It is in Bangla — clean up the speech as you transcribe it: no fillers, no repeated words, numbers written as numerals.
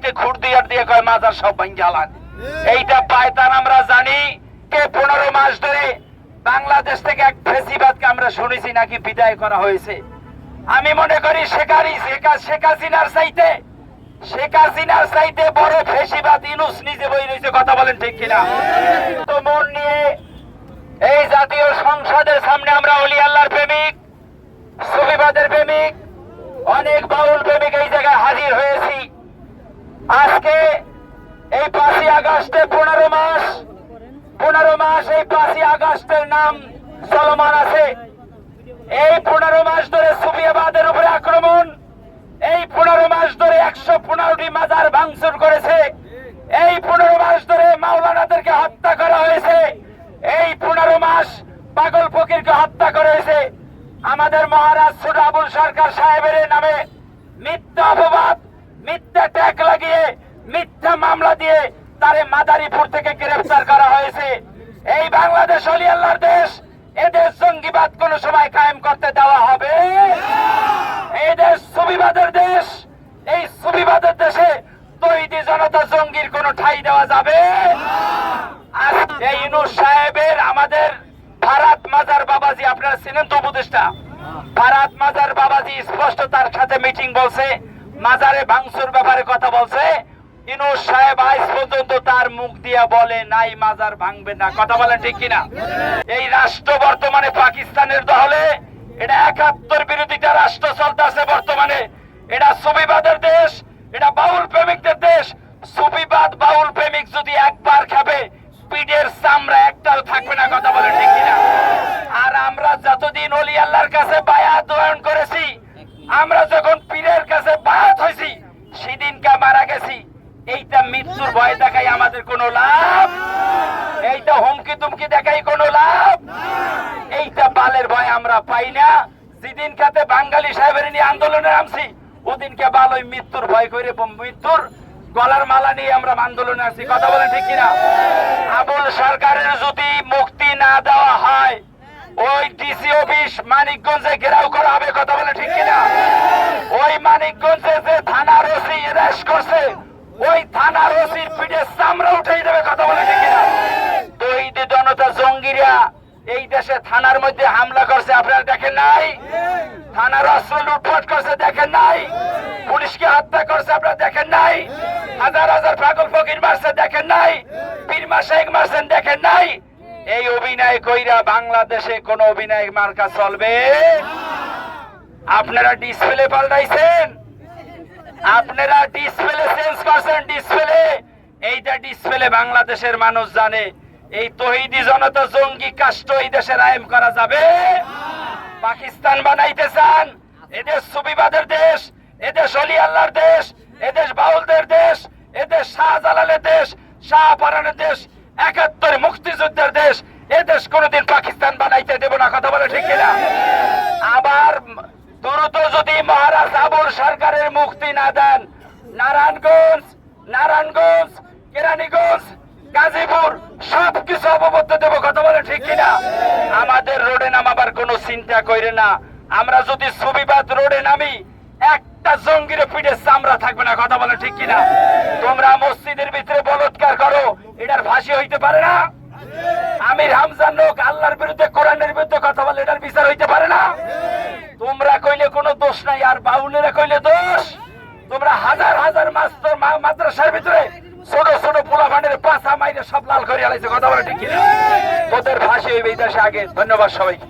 বাড়িতে খুঁড় দিয়ে কয় মাজার সব ভাঙ্গালান। এইটা পায়তান আমরা জানি। কে 15 মাস ধরে বাংলাদেশ থেকে এক ফেসিবাদকে আমরা শুনেছি নাকি বিদায় করা হয়েছে। আমি মনে করি শেখ হাসিনার চাইতে বড় ফেসিবাদ ইউনূস নিজে বই রয়েছে। কথা বলেন ঠিক কিনা? তো মন নিয়ে এই জাতীয় সংসদের সামনে আমরা ওলি আল্লাহর প্রেমিক, সুফিবাদের প্রেমিক, অনেক বাউল প্রেমিক এই জায়গায় হাজির হয়েছি। আজকে এই 5ই আগস্টে 15 মাস এই 5ই আগস্টের নাম চলমান আছে। এই 15 মাস ধরে সুফিবাদের উপরে আক্রমণ, এই 15 মাস ধরে 115টি মাজার ভাঙচুর করেছে, এই 15 মাস ধরে মাওলানাদেরকে হত্যা করা হয়েছে, এই 15 মাস পাগল ফকিরকে হত্যা করা হয়েছে। আমাদের মহারাজ ছোট আবুল সরকার সাহেবের নামে মিথ্যা অপবাদ, মিথ্যা ট্যাগ লাগিয়ে, মিথ্যা মামলা দিয়ে তারে মাদারীপুর থেকে গ্রেফতার করা হয়েছে। এই বাংলাদেশ ওলি আল্লাহর দেশ, এদেশ জঙ্গিবাদ কোন সময় কায়েম করতে দেওয়া হবে? এই দেশ সুফিবাদের দেশ, এই সুফিবাদের দেশে তৌহিদি জনতা জঙ্গির কোন ঠাঁই দেওয়া যাবে? আজকে ইউনূস সাহেবের আমাদের ফারাত মাজার বাবাজি, আপনারা চিনেন তো উপদেষ্টা ফারাত মাজার বাবাজি, স্পষ্ট তার সাথে মিটিং বলছে, মাজারে ভাঙচুর ব্যাপারে কথা বলছে। ইউনূস সাহেব আজ পর্যন্ত তার মুখ দিয়া বলে নাই মাজার ভাঙবে না। কথা বলেন ঠিক কিনা? এই রাষ্ট্র বর্তমানে পাকিস্তানের দখলে, এটা 71 বিরোধিতা রাষ্ট্র চলতেছে বর্তমানে। এটা সুফিবাদের দেশ, এটা বাউল প্রেমিকদের দেশ। সুফিবাদ বাউল প্রেমিক যদি একবার খাবে, পিঠের চামড়া একটাও থাকবে না। কথা বলেন ঠিক কিনা? আর আমরা যতদিন ওলি আল্লাহর কাছে বায়াত গ্রহণ করেছি, আমরা যখন পীরের কাছে বায়াত হয়েছি, সেদিনকে মারা গেছি। এইটা মৃত্যুর ভয় দেখাই আমাদের কোনো লাভ? এইটা হুমকি তুমকি দেখাই কোনো লাভ? এইটা বালের ভয় আমরা পাই না। যেদিন কাতে বাঙালি সাহেবের নিয়ে আন্দোলনে নামছি, ওদিনকে বাল ওই মৃত্যুর ভয় করে, মৃত্যুর গলার মালা নিয়ে আমরা আন্দোলনে আছি। কথা বলেন ঠিক কিনা? আবুল সরকারের যদি মুক্তি না দেওয়া হয়, ওই ডিসি অফিস মানিকগঞ্জে ঘেরাও করা হবে। কথা বলেন ঠিক কিনা? ওই মানিকগঞ্জে যে থানার ওসি অ্যারেস্ট করছে, ওই থানার ওসির পিঠে চামড়া উঠে দেবে। কথা বলেন ঠিক কিনা? তৌহিদি জনতা জঙ্গিরা এই দেশে থানার মধ্যে হামলা করছে, আপনারা দেখেন নাই? থানার অস্ত্র লুটপাট করছে, দেখেন নাই? পুলিশকে হত্যা করছে, আপনারা দেখেন নাই? হাজার হাজার পাগল ফকির মারছে, দেখেন নাই? পীর মাশায়েখ মারছেন, দেখেন নাই? এই অভিনয় কইরা বাংলাদেশে কোন অভিনয় মার্কা চলবে? আপনারা ডিসপ্লে পাল্টাইছেন, আপনারা ডিসপ্লে চেঞ্জ করছেন। ডিসপ্লে, এইটা ডিসপ্লে বাংলাদেশের মানুষ জানে। এই তৌহিদি জনতা জঙ্গি কাষ্ট এই দেশে রায়েম করা যাবে? পাকিস্তান বানাইতে চান? এদেশ সুফিবাদের দেশ, এদেশ ওলি আল্লাহর দেশ, এদেশ বাউলদের দেশ, এদেশ শাহজালালের দেশ, শাহপরানের দেশ, 71 মুক্তিযুদ্ধের দেশ। এদেশ কোনদিন পাকিস্তান বানাইতে দেব না। কথা বলে ঠিক কিনা? আবার দ্রুত যদি মহারাজ আবুল সরকারের মুক্তি না দেন, নারায়ণগঞ্জ, কেরানীগঞ্জ, গাজীপুর সবকিছু অববদ্ধ দেব। কথা বলে ঠিক কিনা? আমাদের রোডে নামাবার কোন চিন্তা করে না। আমরা যদি সুফিবাদ রোডে নামি, একটা জঙ্গির পিঠে চামড়া থাকবে না। কথা বলে ঠিক কিনা? তোমরা মসজিদের ভিতরে বলৎকার করো, এটার ফাঁসি হইতে পারে না? আমির হামজার লোক আল্লাহর বিরুদ্ধে, কোরআনের বিরুদ্ধে কথা বলে, এটার বিচার হইতে পারে না? তোমরা কইলে কোনো দোষ নাই, আর বাউলেরা কইলে দোষ। তোমরা হাজার হাজার মাদ্রাসার ভিতরে ছোট ছোট পোলাপানের পাছা মাইরে সব লাল করে আলাইছে। কথা বলে ঠিক কিনা? তোদের ফাঁসি হইবে এই দেশে আগে। ধন্যবাদ সবাইকে।